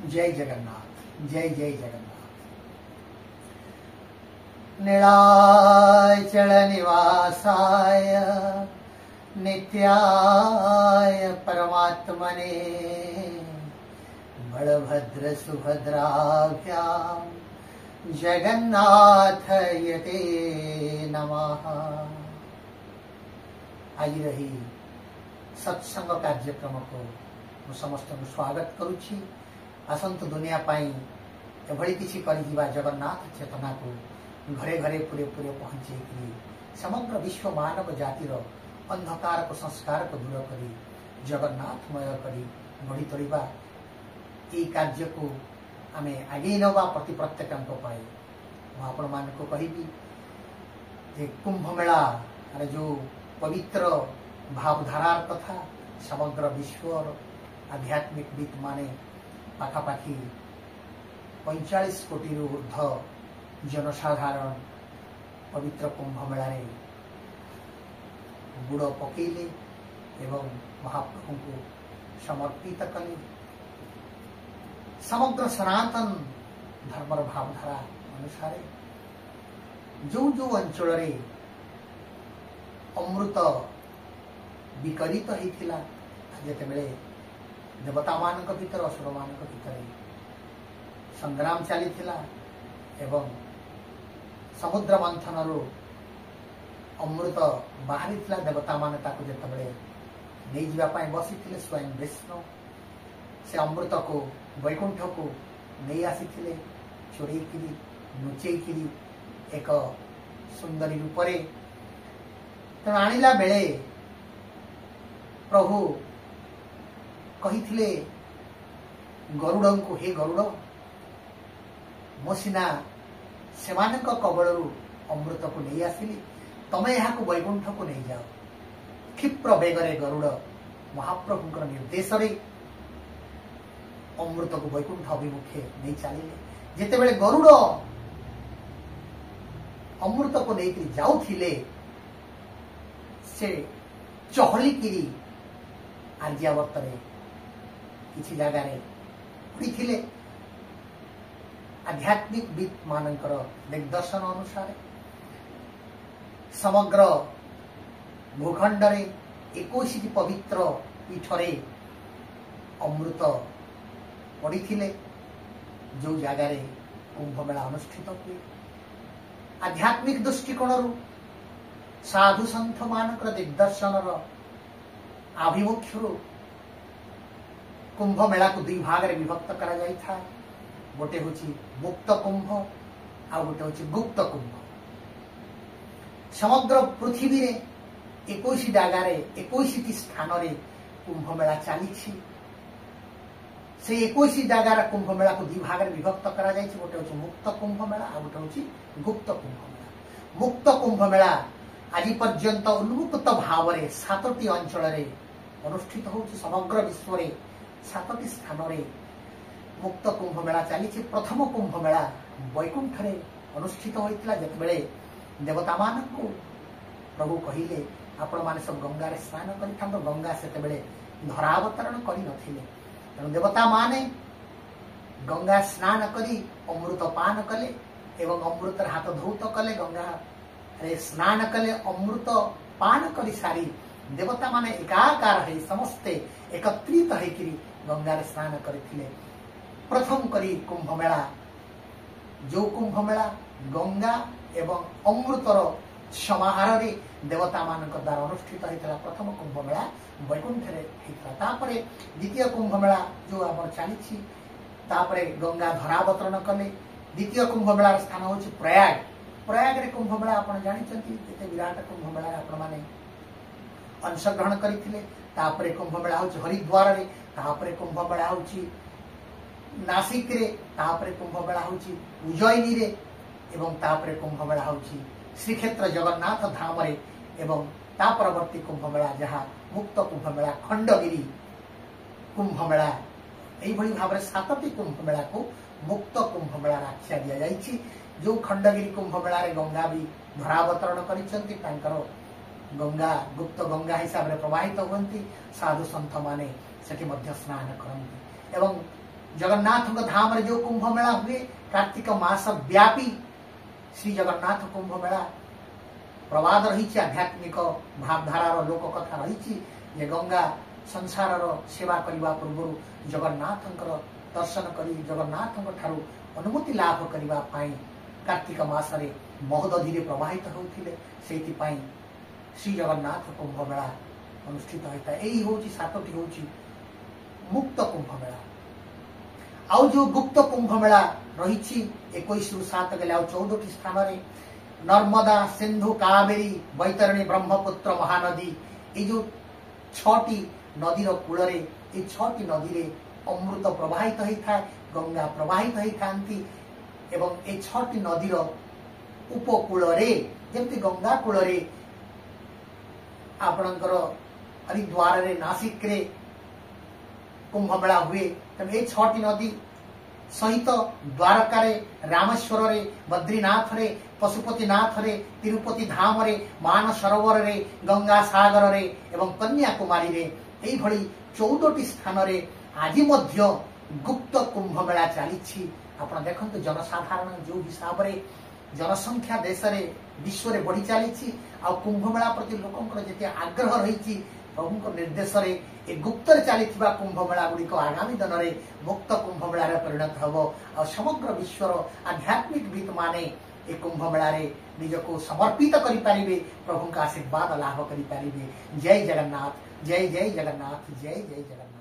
जय जगन्नाथ, जय जय जगन्नाथ। नीलाचल निवासाय नित्याय परमात्मने बलभद्र सुभद्राभ्यां जगन्नाथयते नमः। आज रही सत्संग कार्यक्रम को समस्त स्वागत करुछि। आसंत दुनिया पाई एभली किछि करिजिबा जगन्नाथ चेतना को घरे घरे पूरे पूरे पहुंचे समग्र विश्व मानव जातिर अंधकार को संस्कार को दूर करी जगन्नाथमय करी बढ़ी तोड़िबा ये कार्य को आमे आगे नवा प्रति प्रत्येक पाए आपण मान को कहिबी जे कुंभ मेला जो पवित्र भावधारार कथा समग्र विश्व आध्यात्मिक विद माने पाखापाखि 45 कोटी ऊर्ध्व जनसाधारण पवित्र कुंभ मेला रे बुड़ पकेले एवं महाप्रभु को समर्पित कले। समग्र सनातन धर्मर भावधारा अनुसार जो जो अंचल रे अमृत विकलित होता जिते देवता मान भीतर असुर मान भीतर संग्राम चली एवं समुद्र मंथन अमृत बाहरी देवता मान जिते नहीं जावाई बसी स्वयं विष्णु से अमृत को वैकुंठ को नहीं आसी चोरी लुचेकरी एक सुंदरी रूप तेणु आणिला बेले प्रभु कही गरुड़ को हे गरुड़ मो सिना से कबलू अमृत को नहीं आसिली तमे यहाँ वैकुंठ को नहीं जाओ। क्षिप्र बेगरे गरुड़ महाप्रभु निर्देश अमृत को वैकुंठ अभिमुखे नहीं चलिए। जिते बड़े गरुड़ अमृत को लेकर जाऊले से चहलिकी आर्यावर्त किसी जगार उड़ी आध्यात्मिक विद मानकर दिग्दर्शन अनुसार समग्र भूखंड रे 21 पवित्र पीठरे अमृत पड़ी जो जगार कुंभ मेला अनुष्ठित हुए। आध्यात्मिक दृष्टिकोण साधु सन्थ मानकर दिग्दर्शन आभिमुख्य कुंभ मेला को दुई भाग में विभक्त करा जाई था। गोटे हूँ मुक्त कुंभ आ गोटे हूँ गुप्त कुंभ। समग्र पृथ्वी रे 21 जगार 21 स्थान रे कुंभ मेला चली से 21 जगार कुंभ मेला को दुई भाग में विभक्त करा जाई छी। गोटे हूँ मुक्त कुंभ मेला आ गोटे हूँ गुप्त कुंभ मेला। मुक्त कुंभ मेला आज पर्यंत उन्मुक्त भाव में 7टी अंचल अनुष्ठित हो समग्र विश्व में 7टी स्थान रे मुक्त कुंभ मेला चली। प्रथम कुंभ मेला वैकुंठ रे अनुष्ठित होता जिते देवता मान को प्रभु कहले आपण माने सब गंगा रे स्नान कर गंगा से धरावतरण कर तेणु देवता माने गंगा स्नान करी अमृत पान कले एवं अमृत हाथ धौत कले गंगा रे स्नान कले अमृत पान कर सारी देवता माने एकाकार है समस्ते एकत्रित होकर गंगा रे स्नान करथिले। प्रथम करी कुंभ मेला जो कुंभ मेला गंगा एवं अमृतर समाहार रे देवता मान द्वारा अनुष्ठित होता। प्रथम कुंभ मेला वैकुंठ रे होता। द्वितीय कुंभ मेला जो आम चली गंगा धरावतरण कले। द्वितीय कुंभ मेलार स्थान हूँ प्रयाग। प्रयाग रे कुंभ मेला आप जानते विराट कुंभ मेला आपण मैंने अंशग्रहण करते। कुंभ मेला हूँ हरिद्वार रे, तापरे कुंभ मेला हूँ नासिक रे, तापरे कुंभ मेला हूँ उज्जयिनी रे एवं तापरे कुंभ मेला हूँ श्रीक्षेत्र जगन्नाथ धाम रे एवं ता परवर्ती कुंभ मेला जहाँ मुक्त कुंभ मेला खंडगिरी कुंभ मेला यही भाव में 7टी कुंभ मेला को मुक्त कुंभ मेला आख्या दि जाइए। जो खंडगिरी कुंभ मेला रे गंगा भी धरावतरण कर गंगा गुप्त गंगा हिसाब से प्रवाहित होती। साधु सन्थ माने सेठी मध्य स्नान करती एवं जगन्नाथ धाम रे जो कुंभ मेला हुए कार्तिक मास व्यापी श्री जगन्नाथ कुंभ मेला प्रवाद रही आध्यात्मिक भावधारार लोक कथा रही जे गंगा संसार सेवा करने पूर्व जगन्नाथ दर्शन कर जगन्नाथ ठारू अनुमति लाभ करने कार्तिक मासरे महोदधि प्रवाहित होते श्री जगन्नाथ कुंभ मेला अनुष्ठित होता है। यही हूँ सातटी हूँ मुक्त कुंभ मेला। आउ जो गुप्त कुंभ मेला रही 21 रु 7 गले 14 स्थान रे नर्मदा सिंधु कावेरी बैतरणी ब्रह्मपुत्र महानदी ये जो 6टी नदीर कूल रे ये 6टी नदी रे अमृत प्रवाहित होता है गंगा प्रवाहित होता एवं ये 6टी नदीर उपकूल रे जमती गंगा कूल रे आपणकर हरिद्वार रे नासिक रे कुंभ मेला हुए तब ये 6टी नदी सहित द्वारका रे रामेश्वर रे बद्रीनाथ रे पशुपतिनाथ रे तिरुपति धाम रे मान सरोवर रे गंगा सागर रे एवं कन्याकुमारी रे यही भली 14टी स्थान रे आज मध्य गुप्त कुंभ मेला चली। आपण देखंतु जनसाधारण जो हिसाब रे जनसंख्या देश रे विश्व रे बढ़ी चली आ कुंभ मेला प्रति लोकंकर जेते आग्रह रही प्रभु निर्देश रे ए गुप्त चली कुंभ मेला गुड़िक आगामी दिन में मुक्त कुंभ मेला परिणत हम आ समग्र विश्वर आध्यात्मिक विद माने ए कुंभ मेला निजको समर्पित करि पारिबे प्रभु का आशीर्वाद लाभ करि पारिबे। जय जगन्नाथ जय जय जगन्नाथ जय जय जगन्नाथ।